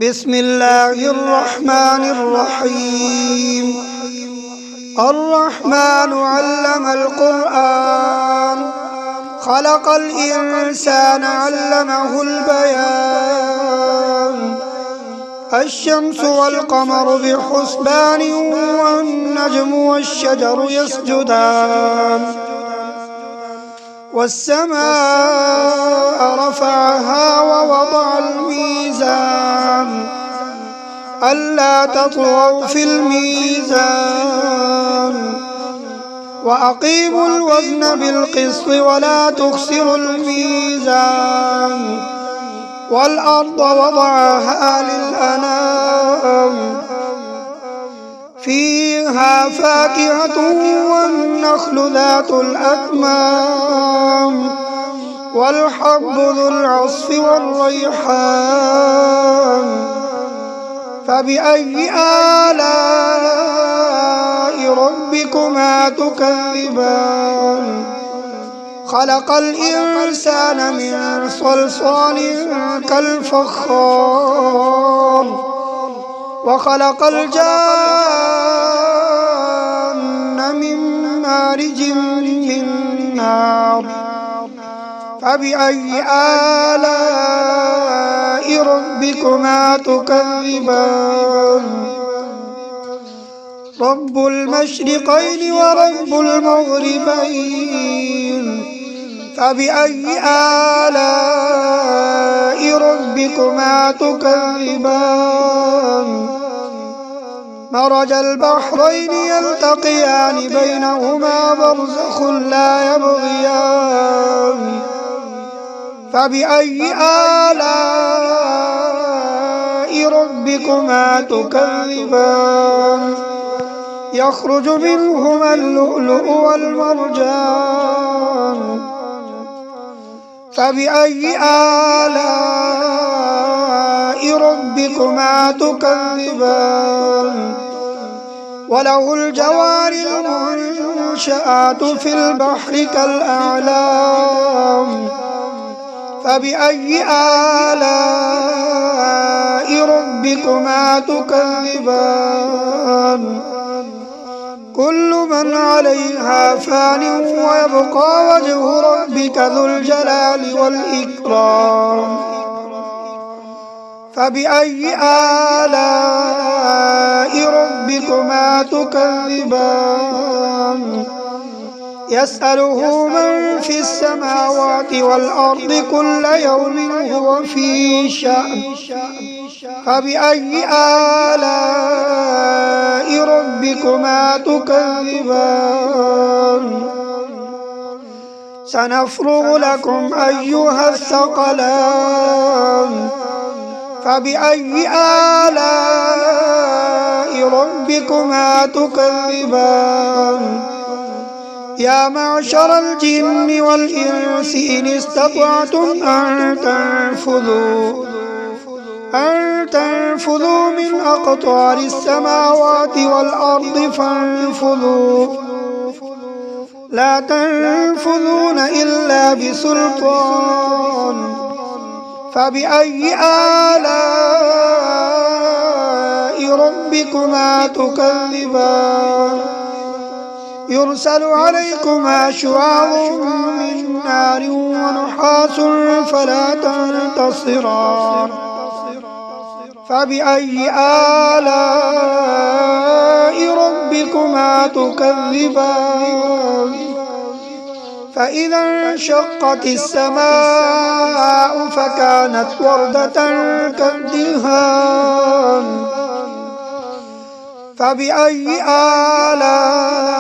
بسم الله الرحمن الرحيم. الرحمن علم القرآن، خلق الإنسان علمه البيان. الشمس والقمر بحسبان، والنجم والشجر يسجدان. والسماء رفعها ووضع الميزان، ألا تطغوا في الميزان. وأقيموا الوزن بالقسط ولا تخسروا الميزان. والأرض وضعها للأنام، فيها فاكهة والنخل ذات الأكمام، والحب ذو العصف والريحان. فبأي آلاء ربكما تكذبان؟ خلق الإنسان من صلصال كالفخار، وخلق الجان من مارج من نار. فبأي آلاء ربكما تكذبان؟ رب المشرقين ورب المغربين، فبأي آلاء ربكما تكذبان؟ مرج البحرين يلتقيان، بينهما برزخ لا يبغيان. فبأي آلاء ربكما تكذبان؟ يخرج منهما اللؤلؤ والمرجان. فبأي آلاء ربكما تكذبان؟ وله الجوار المنشآت في البحر كالأعلام. فبأي آلاء ربكما تكذبان؟ كل من عليها فان، ويبقى وجه ربك ذو الجلال والإكرام. فبأي آلاء ربكما تكذبان؟ يسأله من في السماوات والأرض، كل يوم هو في شأن. فبأي آلاء ربكما تكذبان؟ سنفرغ لكم أيها الثقلان. فبأي آلاء ربكما تكذبان؟ يا معشر الجن والإنس إن استطعتم أن تنفذوا من أقطار السماوات والأرض فانفذوا، لا تنفذون إلا بسلطان. فبأي آلاء ربكما تكذبان؟ يرسل عليكما شواظ من نار ونحاس فلا تنتصران. فبأي آلاء ربكما تكذبان؟ فإذا انشقت السماء فكانت وردة كالدهان. فبأي آلاء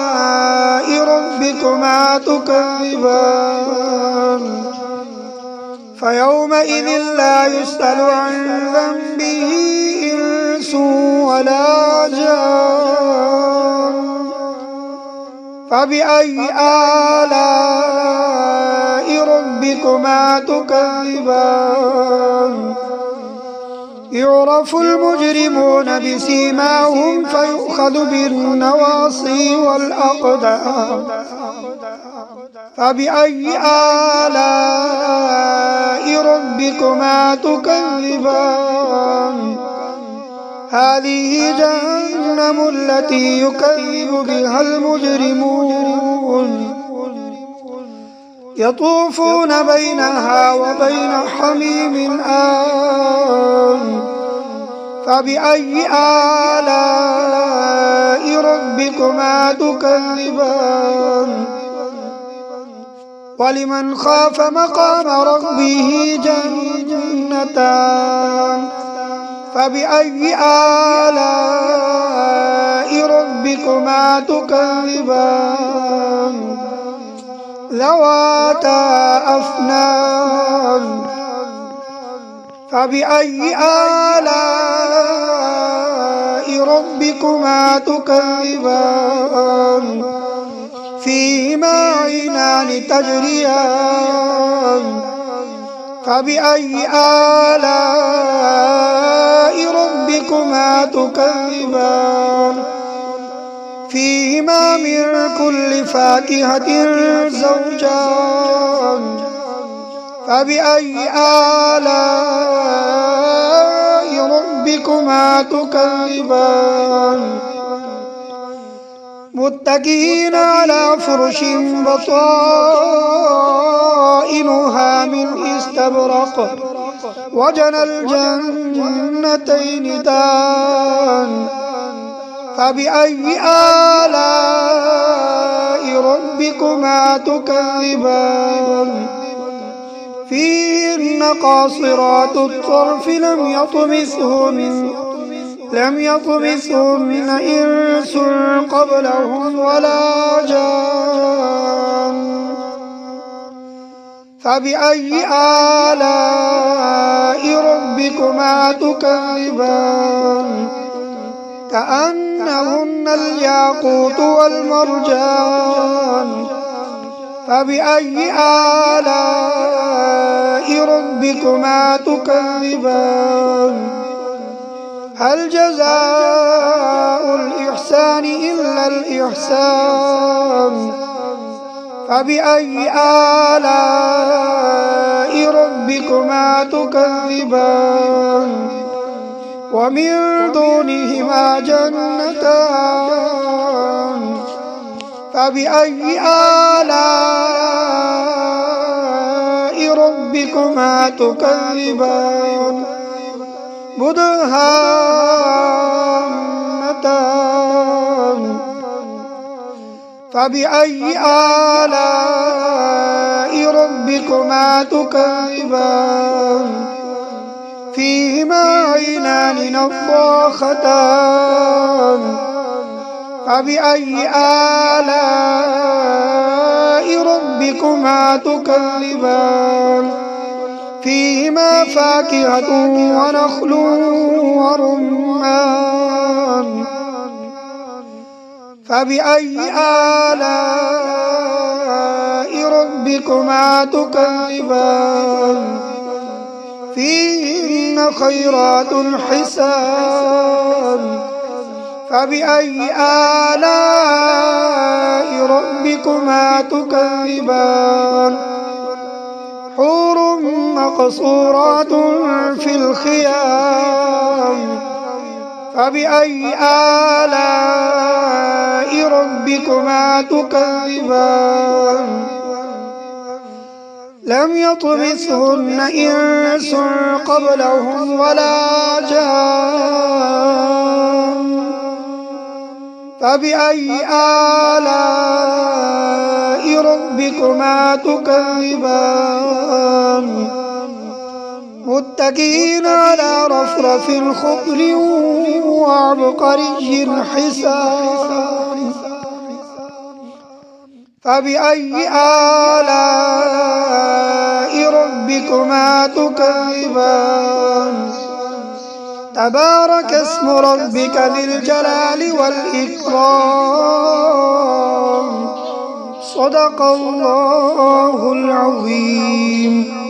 ربكما تكذبان؟ فيومئذ لا يسأل عن ذنبه إنس ولا جان. فبأي آلاء ربكما تكذبان؟ يعرف المجرمون بسيماهم فيؤخذ بالنواصي والأقدام. فبأي آلاء ربكما تكذبان؟ هذه جهنم التي يكذب بها المجرمون يطوفون بينها وبين حميم آن فبأي آلاء ربكما تكذبان ولمن خاف مقام ربه جنتان فبأي آلاء ربكما تكذبان ذواتا أفنان فبأي آلاء ربكما تكذبان فيهما عينان تجريان فبأي آلاء ربكما تكذبان فيهما من كل فاكهة زوجان فبأي آلاء ربكما تكذبان متكئين على فرش بطائنها من استبرق وجنى الجنتين دان فبأي آلاء ربكما تكذبان فيهن قاصرات الطرف لم يطمثهن إنس قبلهم ولا جان فبأي آلاء ربكما تكذبان كأنهن الياقوت والمرجان فبأي آلاء ربكما تكذبان هل جزاء الإحسان إلا الإحسان فبأي آلاء ربكما تكذبان ومن دونهما جنتان فبأي آلاء ربكما تكذبان مدهامتان فبأي آلاء ربكما تكذبان فيهما عينان نضاختان فبأي آلاء ربكما تكذبان فيهما فاكهة ونخل ورمان فبأي آلاء ربكما تكذبان فيهن خيرات حسان فبأي آلاء ربكما تكذبان حور مقصورات في الخيام فبأي آلاء ربكما تكذبان لم يطمثهن إنس قبلهم ولا جان فبأي آلاء ربكما تكذبان متكئين على رفرف خضر وعبقري حسان فبأي آلاء ربكما تكذبان تبارك اسم ربك ذي الجلال والإكرام صدق الله العظيم.